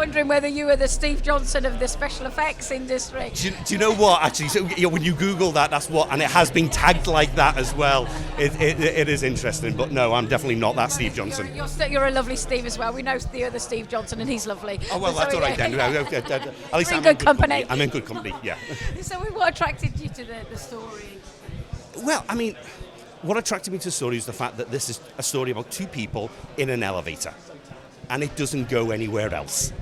wondering whether you were the Steve Johnson of the special effects industry. Do you know what, actually? So, when you Google that, that's what, and it has been tagged like that as well. It is interesting, but no, I'm definitely not that Steve Johnson. You're a lovely Steve as well. We know the other Steve Johnson, and he's lovely. Oh, well, that's all right then. At least I'm in good company. I'm in good company, yeah. So what attracted you to the story? Well, I mean, what attracted me to the story is the fact that this is a story about two people in an elevator, and it doesn't go anywhere else,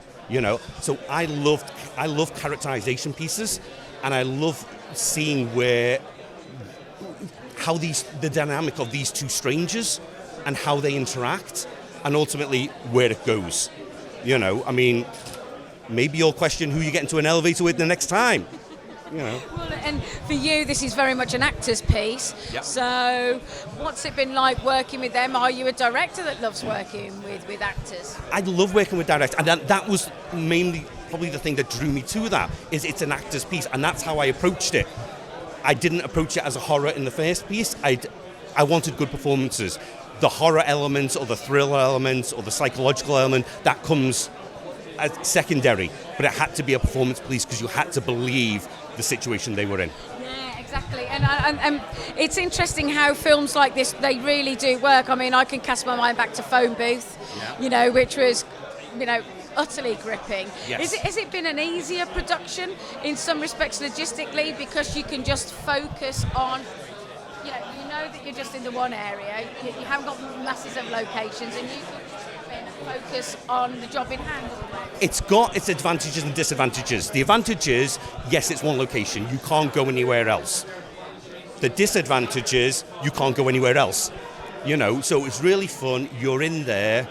So I love characterization pieces, and I love seeing how the dynamic of these two strangers and how they interact, and ultimately where it goes. I mean, maybe you'll question who you get into an elevator with the next time. Well, and for you, this is very much an actor's piece. Yep. So what's it been like working with them? Are you a director that loves working with actors? I love working with directors, and that was mainly probably the thing that drew me to that, is it's an actor's piece, and that's how I approached it. I didn't approach it as a horror in the first piece. I wanted good performances. The horror elements or the thriller elements or the psychological element, that comes as secondary, but it had to be a performance piece because you had to believe the situation they were in. Yeah, exactly. And it's interesting how films like this, they really do work. I mean, I can cast my mind back to Phone Booth, which was, utterly gripping. Yes. Has it been an easier production in some respects logistically, because you can just focus on, you know that you're just in the one area, you haven't got masses of locations, and you can focus on the job in hand? It's got its advantages and disadvantages. The advantage is, yes, it's one location. You can't go anywhere else. The disadvantage is you can't go anywhere else. So it's really fun. You're in there.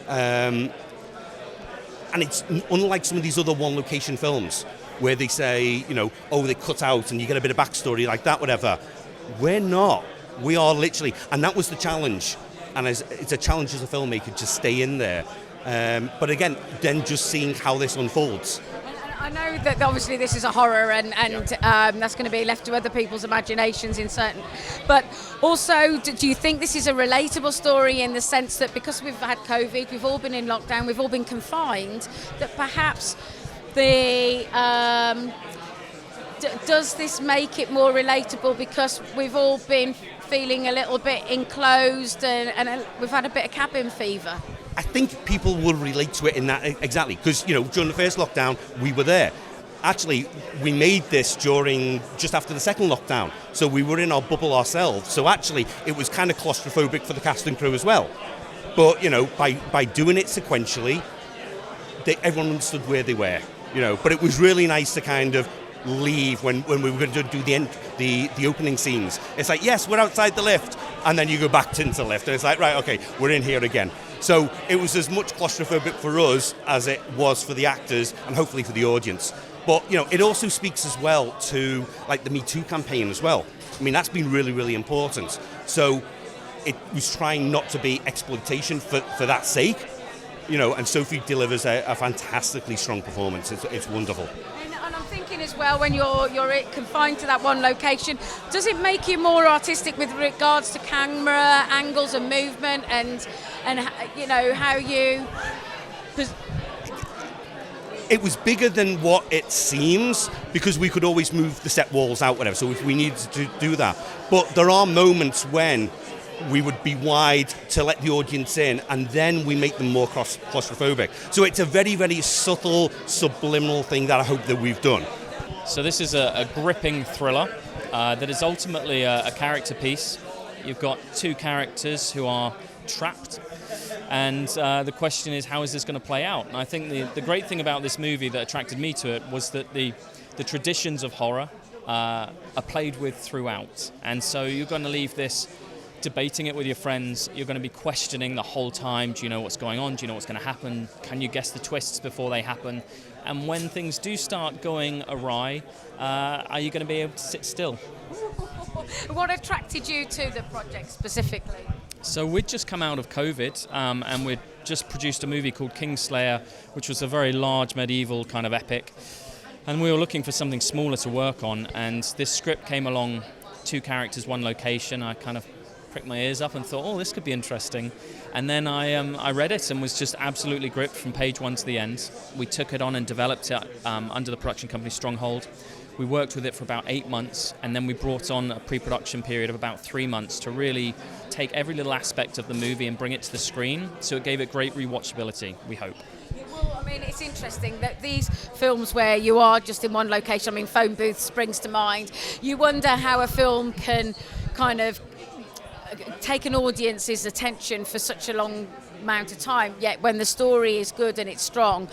And it's unlike some of these other one-location films where they say, they cut out and you get a bit of backstory like that, whatever. We're not. We are literally. And that was the challenge. And it's a challenge as a filmmaker to stay in there. But again, then just seeing how this unfolds. I know that obviously this is a horror and that's going to be left to other people's imaginations in certain... But also, do you think this is a relatable story in the sense that because we've had COVID, we've all been in lockdown, we've all been confined, that perhaps does this make it more relatable because we've all been feeling a little bit enclosed and we've had a bit of cabin fever? I think people will relate to it in that exactly because during the first lockdown we were there. Actually, we made this just after the second lockdown, so we were in our bubble ourselves. So actually, it was kind of claustrophobic for the cast and crew as well. But by doing it sequentially, everyone understood where they were. But it was really nice to kind of leave when we were going to do the opening scenes. It's like, yes, we're outside the lift, and then you go back into the lift, and it's like, right, okay, we're in here again. So it was as much claustrophobic for us as it was for the actors and hopefully for the audience. But, it also speaks as well to, like, the Me Too campaign as well. I mean, that's been really, really important. So it was trying not to be exploitation for that sake, and Sophie delivers a fantastically strong performance. It's wonderful. And I'm thinking as well, when you're confined to that one location, does it make you more artistic with regards to camera angles and movement and how you... It was bigger than what it seems because we could always move the set walls out, whatever, so if we needed to do that. But there are moments when we would be wide to let the audience in, and then we make them more claustrophobic. So it's a very, very subtle, subliminal thing that I hope that we've done. So this is a gripping thriller that is ultimately a character piece. You've got two characters who are trapped, and the question is, how is this going to play out? And I think the great thing about this movie that attracted me to it was that the traditions of horror are played with throughout. And so you're going to leave this debating it with your friends. You're going to be questioning the whole time. Do you know what's going on? Do you know what's going to happen? Can you guess the twists before they happen? And when things do start going awry, are you going to be able to sit still? What attracted you to the project specifically? So we'd just come out of COVID and we'd just produced a movie called Kingslayer, which was a very large medieval kind of epic. And we were looking for something smaller to work on, and this script came along, two characters, one location. I kind of pricked my ears up and thought, oh, this could be interesting. And then I read it and was just absolutely gripped from page 1 to the end. We took it on and developed it under the production company Stronghold. We worked with it for about 8 months, and then we brought on a pre-production period of about 3 months to really take every little aspect of the movie and bring it to the screen, so it gave it great rewatchability, we hope. Well, I mean, it's interesting that these films where you are just in one location, I mean, Phone Booth springs to mind, you wonder how a film can kind of take an audience's attention for such a long amount of time, yet when the story is good and it's strong,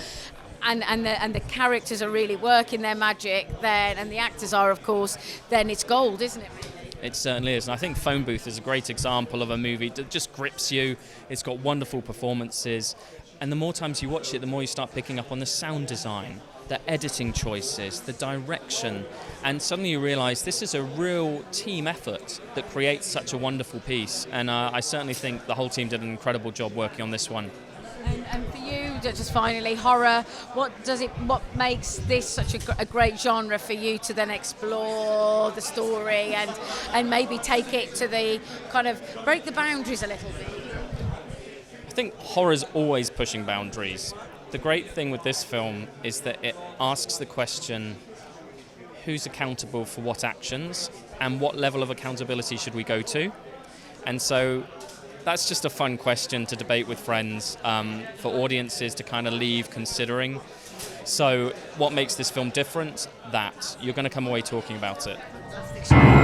and the characters are really working their magic then, and the actors are, of course, then it's gold, isn't it? It certainly is, and I think Phone Booth is a great example of a movie that just grips you. It's got wonderful performances, and the more times you watch it, the more you start picking up on the sound design, the editing choices, the direction, and suddenly you realise this is a real team effort that creates such a wonderful piece, and I certainly think the whole team did an incredible job working on this one. And for you, just finally, horror, what makes this such a great genre for you to then explore the story and maybe take it to the kind of break the boundaries a little bit? I think horror's always pushing boundaries. The great thing with this film is that it asks the question, who's accountable for what actions and what level of accountability should we go to? And so that's just a fun question to debate with friends, for audiences to kind of leave considering. So what makes this film different? That you're going to come away talking about it. Fantastic.